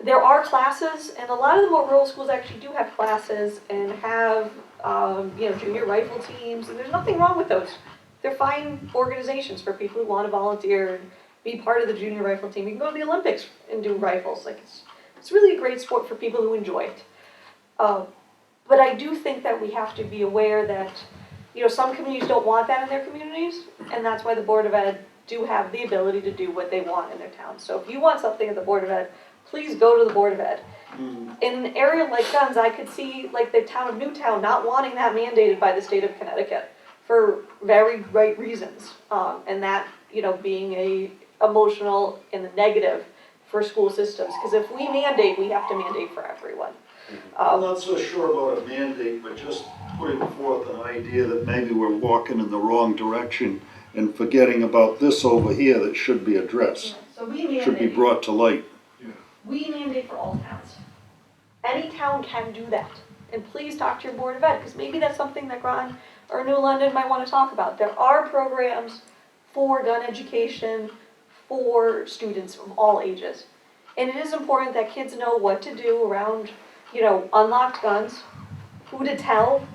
Speaker 2: There are classes, and a lot of the more rural schools actually do have classes and have, junior rifle teams, and there's nothing wrong with those. They're fine organizations for people who want to volunteer and be part of the junior rifle team. You can go to the Olympics and do rifles. It's really a great sport for people who enjoy it. But I do think that we have to be aware that, some communities don't want that in their communities, and that's why the Board of Ed do have the ability to do what they want in their town. So if you want something at the Board of Ed, please go to the Board of Ed. In an area like guns, I could see like the town of Newtown not wanting that mandated by the state of Connecticut for very right reasons, and that being a emotional in the negative for school systems. Because if we mandate, we have to mandate for everyone.
Speaker 5: I'm not so sure about a mandate, but just putting forth an idea that maybe we're walking in the wrong direction and forgetting about this over here that should be addressed,
Speaker 2: So we mandate.
Speaker 5: should be brought to light.
Speaker 2: We mandate for all towns. Any town can do that. And please talk to your Board of Ed, because maybe that's something that Groton or New London might want to talk about. There are programs for gun education for students from all ages. And it is important that kids know what to do around, unlocked guns, who to tell,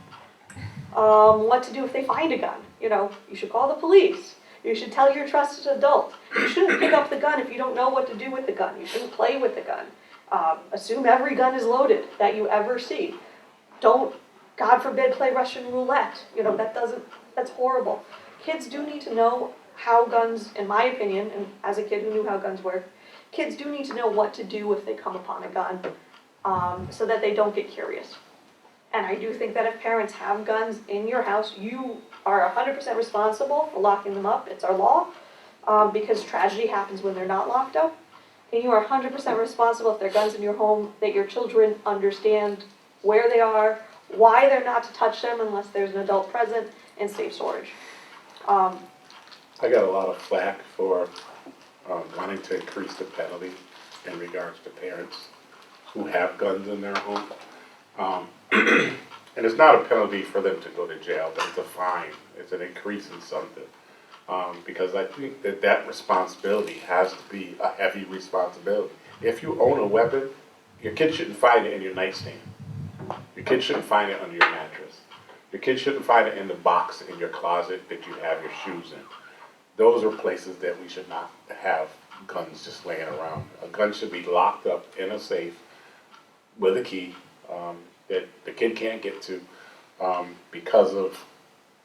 Speaker 2: what to do if they find a gun. You should call the police. You should tell your trusted adult. You shouldn't pick up the gun if you don't know what to do with the gun. You shouldn't play with the gun. Assume every gun is loaded that you ever see. Don't, God forbid, play Russian roulette. That's horrible. Kids do need to know how guns, in my opinion, and as a kid who knew how guns work, kids do need to know what to do if they come upon a gun, so that they don't get curious. And I do think that if parents have guns in your house, you are 100% responsible for locking them up. It's our law, because tragedy happens when they're not locked up. And you are 100% responsible if there are guns in your home, that your children understand where they are, why they're not to touch them unless there's an adult present, and safe storage.
Speaker 1: I got a lot of flack for wanting to increase the penalty in regards to parents who have guns in their home. And it's not a penalty for them to go to jail, but it's a fine. It's an increase in something. Because I think that responsibility has to be a heavy responsibility. If you own a weapon, your kid shouldn't find it in your nightstand. Your kid shouldn't find it under your mattress. Your kid shouldn't find it in the box in your closet that you have your shoes in. Those are places that we should not have guns just laying around. A gun should be locked up in a safe with a key that the kid can't get to because of,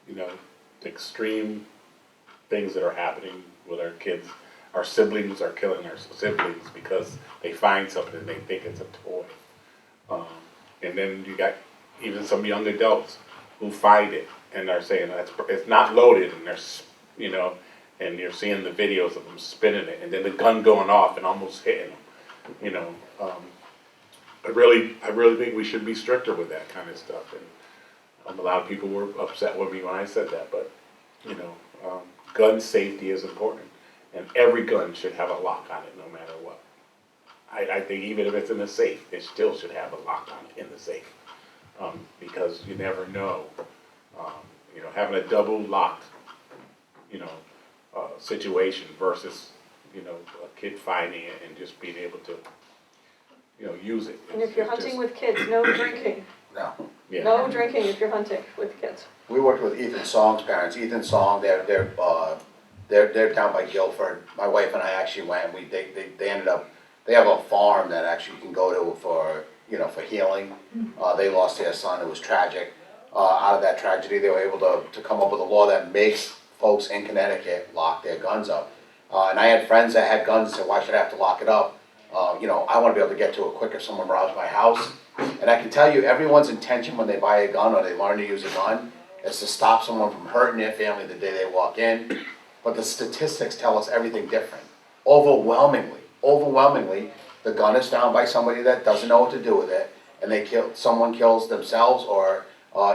Speaker 1: the extreme things that are happening with our kids. Our siblings are killing our siblings because they find something and they think it's a toy. And then you got even some young adults who find it and are saying it's not loaded, and they're, and you're seeing the videos of them spinning it, and then the gun going off and almost hitting them. I really think we should be stricter with that kind of stuff. And a lot of people were upset with me when I said that, but gun safety is important, and every gun should have a lock on it, no matter what. I think even if it's in a safe, it still should have a lock on it in the safe, because you never know. Having a double locked you know, situation versus, you know, a kid finding it and just being able to, you know, use it.
Speaker 2: And if you're
Speaker 1: It's
Speaker 2: hunting
Speaker 1: just-
Speaker 2: with kids, no drinking.
Speaker 3: No.
Speaker 1: Yeah.
Speaker 2: No drinking if you're hunting with kids.
Speaker 3: We worked with Ethan Song's parents. Ethan Song, they're down by Guilford. My wife and I actually went, and they ended up, they have a farm that actually you can go to for, you know, for healing. They lost their son, it was tragic. Out of that tragedy, they were able to come up with a law that makes folks in Connecticut lock their guns up. And I had friends that had guns and said, why should I have to lock it up? You know, I wanna be able to get to it quick if someone robs my house. And I can tell you, everyone's intention when they buy a gun or they learn to use a gun is to stop someone from hurting their family the day they walk in. But the statistics tell us everything different. Overwhelmingly, the gun is found by somebody that doesn't know what to do with it, and someone kills themselves, or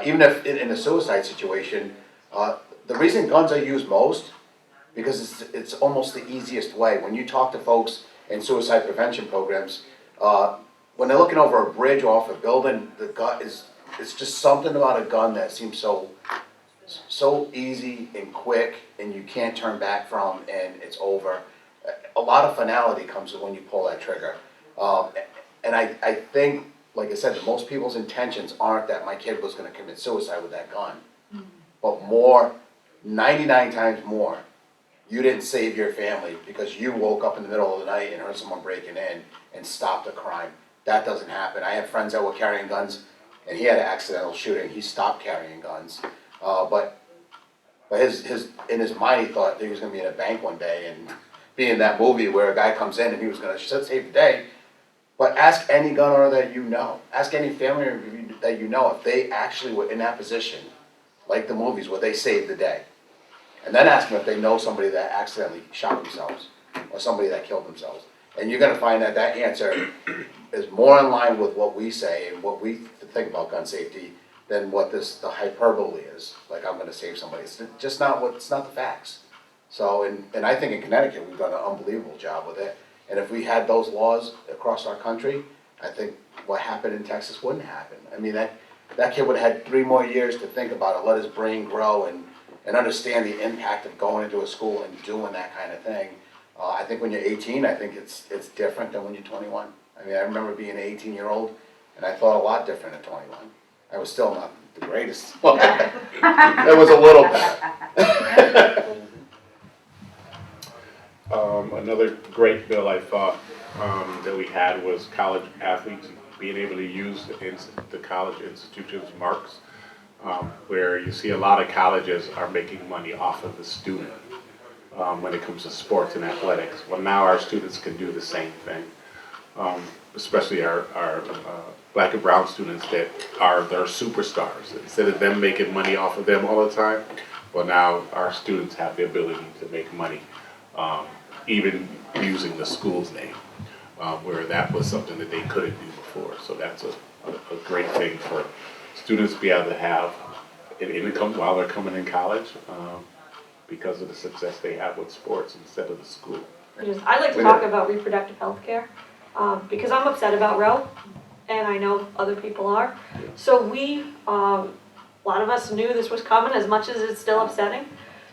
Speaker 3: even if in a suicide situation, the reason guns are used most, because it's almost the easiest way. When you talk to folks in suicide prevention programs, when they're looking over a bridge or off a building, the gun it's just something about a gun that seems so easy and quick, and you can't turn back from, and it's over. A lot of finality comes when you pull that trigger. And I think, like I said, that most people's intentions aren't that my kid was gonna commit suicide with that gun. But 99 times more, you didn't save your family because you woke up in the middle of the night and heard someone breaking in and stopped a crime. That doesn't happen. I have friends that were carrying guns, and he had an accidental shooting. He stopped carrying guns. But in his mind, he thought that he was gonna be in a bank one day and be in that movie where a guy comes in and he was gonna save the day. But ask any gun owner that you know, ask any family member that you know if they actually were in that position, like the movies, where they saved the day. And then ask them if they know somebody that accidentally shot themselves or somebody that killed themselves. And you're gonna find that answer is more in line with what we say and what we think about gun safety than what the hyperbole is. Like, I'm gonna save somebody. It's just not it's not the facts. So, and I think in Connecticut, we've done an unbelievable job with it. And if we had those laws across our country, I think what happened in Texas wouldn't happen. I mean, that kid would have had 3 more years to think about it, let his brain grow and understand the impact of going into a school and doing that kind of thing. I think when you're 18, I think it's different than when you're 21. I mean, I remember being an 18-year-old, and I thought a lot different at 21. I was still not the greatest. Well, it was a little better.
Speaker 1: Another great bill I thought that we had was college athletes being able to use the college institution's marks, where you see a lot of colleges are making money off of the student when it comes to sports and athletics. Well, now our students can do the same thing, especially our black and brown students that are their superstars. Instead of them making money off of them all the time, well, now our students have the ability to make money, even using the school's name, where that was something that they couldn't do before. So that's a great thing for students to be able to have an income while they're coming in college, because of the success they have with sports instead of the school.
Speaker 2: I like to talk about reproductive health care, because I'm upset about Roe, and I know other people are. So a lot of us knew this was coming, as much as it's still upsetting.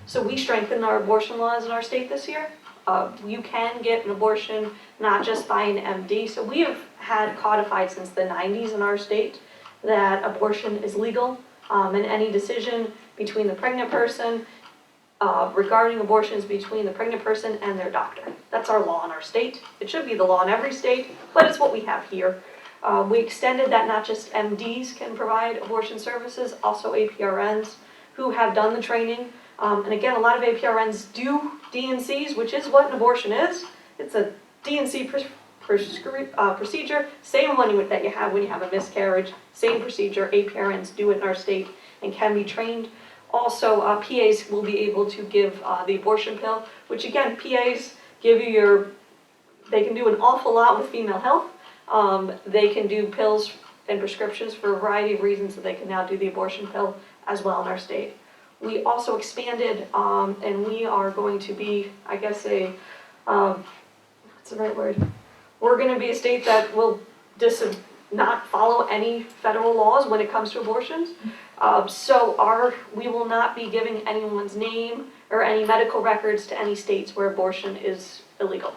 Speaker 2: So we strengthened our abortion laws in our state this year. You can get an abortion not just by an MD. So we have had codified since the 90s in our state that abortion is legal, and any decision between the pregnant person regarding abortions between the pregnant person and their doctor. That's our law in our state. It should be the law in every state, but it's what we have here. We extended that not just MDs can provide abortion services, also APRNs who have done the training. And again, a lot of APRNs do DNCs, which is what an abortion is. It's a DNC procedure, same one that you have when you have a miscarriage, same procedure. APRNs do it in our state and can be trained. Also, PAs will be able to give the abortion pill, which again, PAs give you they can do an awful lot with female health. They can do pills and prescriptions for a variety of reasons, so they can now do the abortion pill as well in our state. We also expanded, and we are going to be, I guess, what's the right word? We're going to be a state that will not follow any federal laws when it comes to abortions. We will not be giving anyone's name or any medical records to any states where abortion is illegal.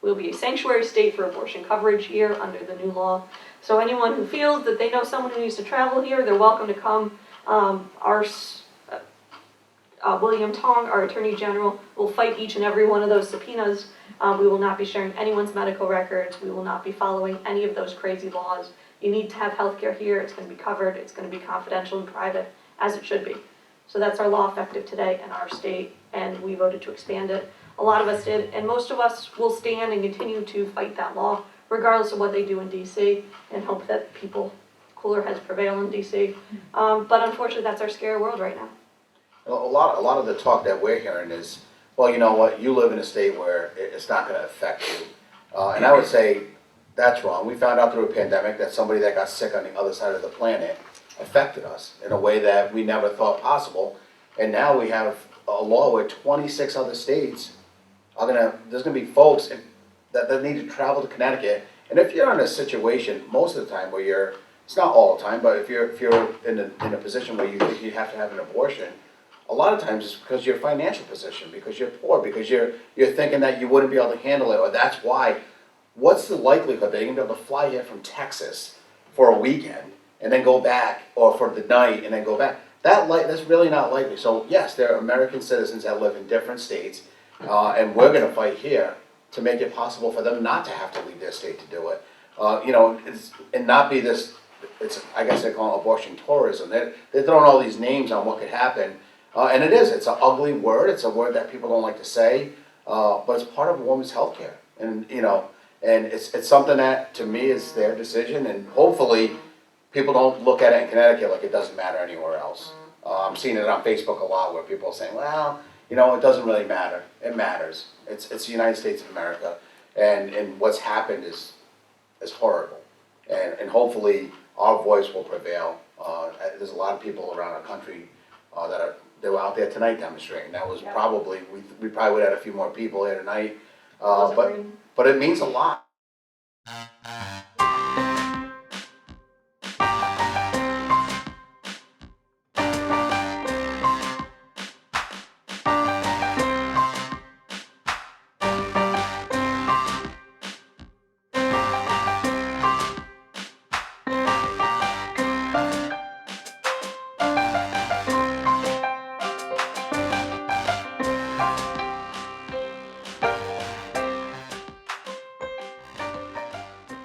Speaker 2: We'll be a sanctuary state for abortion coverage here under the new law. So anyone who feels that they know someone who needs to travel here, they're welcome to come. William Tong, our Attorney General, will fight each and every one of those subpoenas. We will not be sharing anyone's medical records. We will not be following any of those crazy laws. You need to have health care here. It's going to be covered. It's going to be confidential and private, as it should be. So that's our law effective today in our state, and we voted to expand it. A lot of us did, and most of us will stand and continue to fight that law, regardless of what they do in DC, and hope that cooler heads prevail in DC. But unfortunately, that's our scary world right now.
Speaker 3: A lot of the talk that we're hearing is, well, you know what, you live in a state where it's not gonna affect you. And I would say that's wrong. We found out through a pandemic that somebody that got sick on the other side of the planet affected us in a way that we never thought possible. And now we have a law where 26 other states there's gonna be folks that need to travel to Connecticut. And if you're in a situation, most of the time where it's not all the time, but if you're in a position where you think you have to have an abortion, a lot of times it's because of your financial position, because you're poor, because you're thinking that you wouldn't be able to handle it, or that's why. What's the likelihood that you're gonna be able to fly here from Texas for a weekend and then go back, or for the night and then go back? That's really not likely. So yes, there are American citizens that live in different states, and we're gonna fight here to make it possible for them not to have to leave their state to do it. And not be this. I guess they call it abortion tourism. They're throwing all these names on what could happen. And it's an ugly word, it's a word that people don't like to say, but it's part of a woman's health care. And, and it's something that, to me, is their decision, and hopefully, people don't look at it in Connecticut like it doesn't matter anywhere else. I'm seeing it on Facebook a lot where people are saying, well, it doesn't really matter. It matters. It's the United States of America, and what's happened is horrible. And hopefully, our voice will prevail. There's a lot of people around our country they were out there tonight demonstrating. That was probably, we probably would have had a few more people here tonight. But it means a lot.